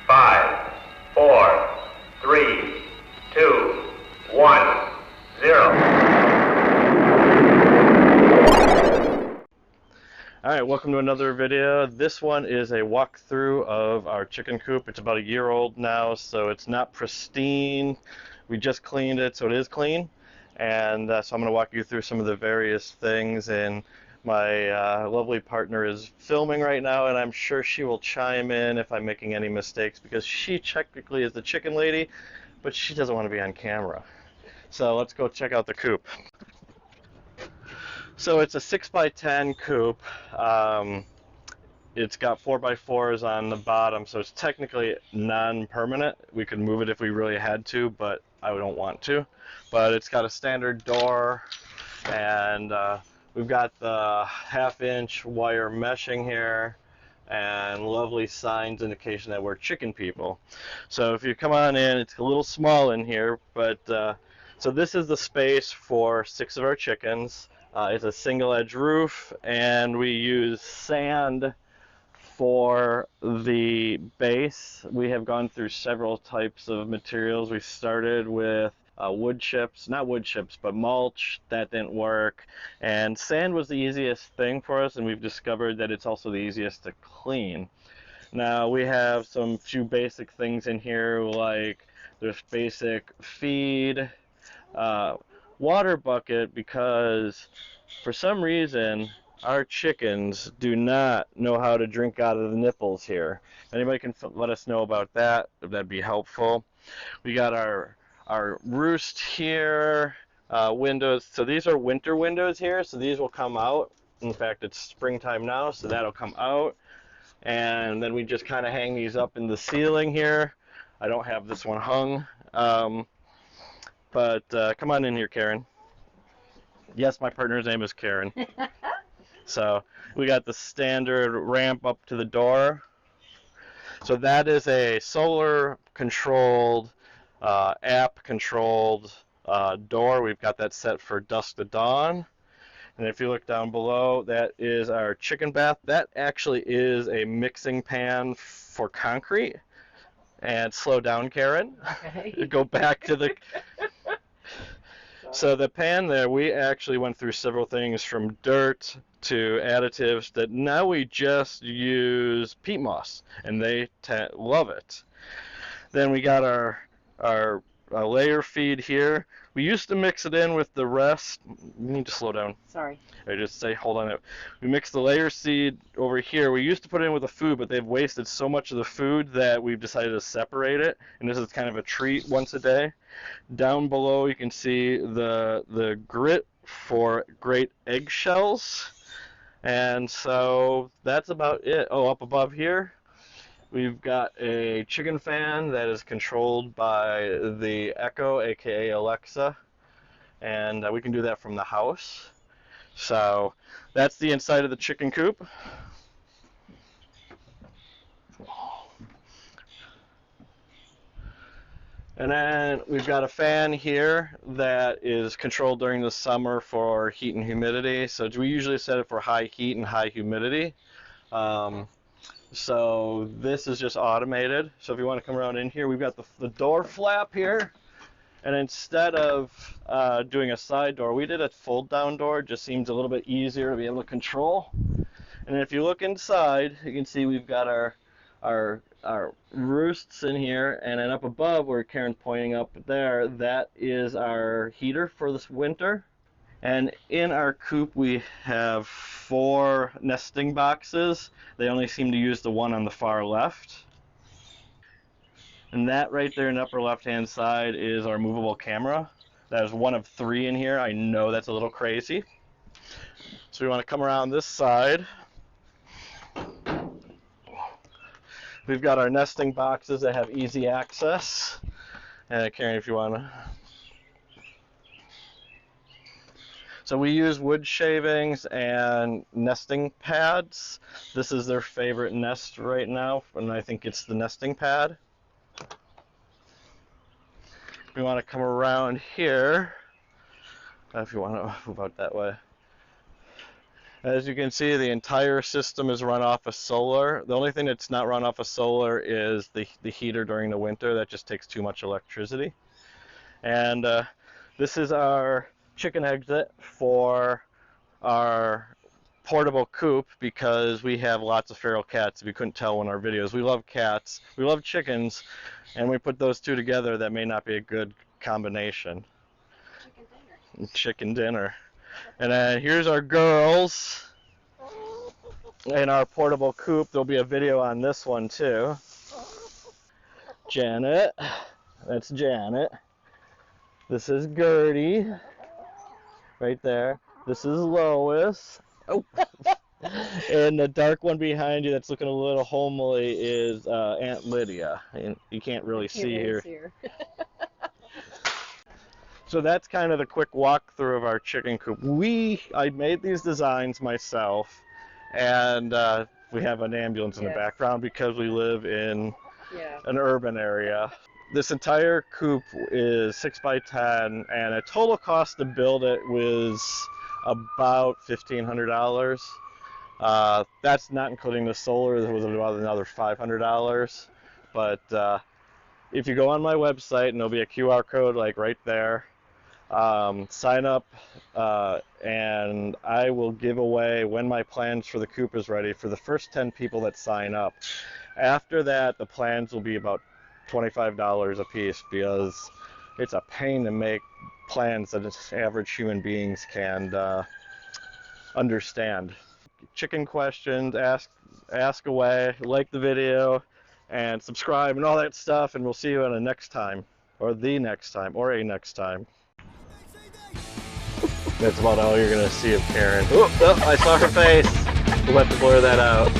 5, 4, 3, 2, 1, 0. Alright, welcome to another video. This one is a walkthrough of our chicken coop. It's about a year old now, so it's not pristine. We just cleaned it, so it is clean. And so I'm going to walk you through some of the various things. And my lovely partner is filming right now, and I'm sure she will chime in if I'm making any mistakes, because she technically is the chicken lady, but she doesn't want to be on camera. So let's go check out the coop. So it's a 6x10 coop. It's got 4x4s on the bottom, so it's technically non-permanent. We could move it if we really had to, but I don't want to. But it's got a standard door, and we've got the 1/2-inch wire meshing here, and lovely signs indication that we're chicken people. So if you come on in, it's a little small in here, but so this is the space for 6 of our chickens. It's a single edge roof, and we use sand for the base. We have gone through several types of materials. We started with wood chips, not wood chips, but mulch. That didn't work. And sand was the easiest thing for us, and we've discovered that it's also the easiest to clean. Now we have some few basic things in here, like there's basic feed, water bucket, because for some reason our chickens do not know how to drink out of the nipples here. Anybody can let us know about that, that'd be helpful. We got our roost here, windows. So these are winter windows here, so these will come out. In fact, it's springtime now, so that'll come out. And then we just kind of hang these up in the ceiling here. I don't have this one hung. But come on in here, Karen. Yes, my partner's name is Karen. So we got the standard ramp up to the door. So that is a solar controlled, app controlled door. We've got that set for dusk to dawn. And if you look down below, that is our chicken bath. That actually is a mixing pan for concrete. And slow down, Karen. Okay. Go back to the... So the pan there, we actually went through several things from dirt to additives that now we just use peat moss, and they love it. Then we got our layer feed here. We used to mix it in with the rest. You need to slow down. Sorry. I just say hold on. We mix the layer seed over here. We used to put it in with the food, but they've wasted so much of the food that we've decided to separate it. And this is kind of a treat once a day. Down below, you can see the grit for great eggshells. And so that's about it. Oh, up above here, we've got a chicken fan that is controlled by the Echo, aka Alexa, and we can do that from the house. So that's the inside of the chicken coop. And then we've got a fan here that is controlled during the summer for heat and humidity. So we usually set it for high heat and high humidity. So this is just automated. So if you want to come around in here, we've got the door flap here. And instead of doing a side door, we did a fold down door. It just seems a little bit easier to be able to control. And if you look inside, you can see we've got our roosts in here, and then up above where Karen's pointing up there, that is our heater for this winter. And in our coop we have 4 nesting boxes. They only seem to use the one on the far left. And that right there in the upper left hand side is our movable camera. That is one of 3 in here. I know that's a little crazy. So we want to come around this side. We've got our nesting boxes that have easy access. And Karen, if you want to. So we use wood shavings and nesting pads. This is their favorite nest right now, and I think it's the nesting pad. We want to come around here, if you want to move out that way. As you can see, the entire system is run off of solar. The only thing that's not run off of solar is the heater during the winter. That just takes too much electricity. And this is our chicken exit for our portable coop, because we have lots of feral cats. If you couldn't tell in our videos, we love cats, we love chickens, and we put those two together. That may not be a good combination. Chicken dinner. And here's our girls in our portable coop. There'll be a video on this one too. Janet, that's Janet. This is Gertie, right there. This is Lois. Oh. And the dark one behind you that's looking a little homely is Aunt Lydia. And you can't really see here. So that's kind of the quick walkthrough of our chicken coop. I made these designs myself, and we have an ambulance in the background because we live in an urban area. This entire coop is 6 by 10, and a total cost to build it was about $1,500. That's not including the solar. That was about another $500. But if you go on my website, and there'll be a QR code like right there, sign up, and I will give away, when my plans for the coop is ready, for the first 10 people that sign up. After that, the plans will be about $25 a piece, because it's a pain to make plans that average human beings can understand. Chicken questions, ask away, like the video, and subscribe and all that stuff, and we'll see you on the next time, or the next time, or a next time. That's about all you're gonna see of Karen. Oh, I saw her face. We'll have to blur that out.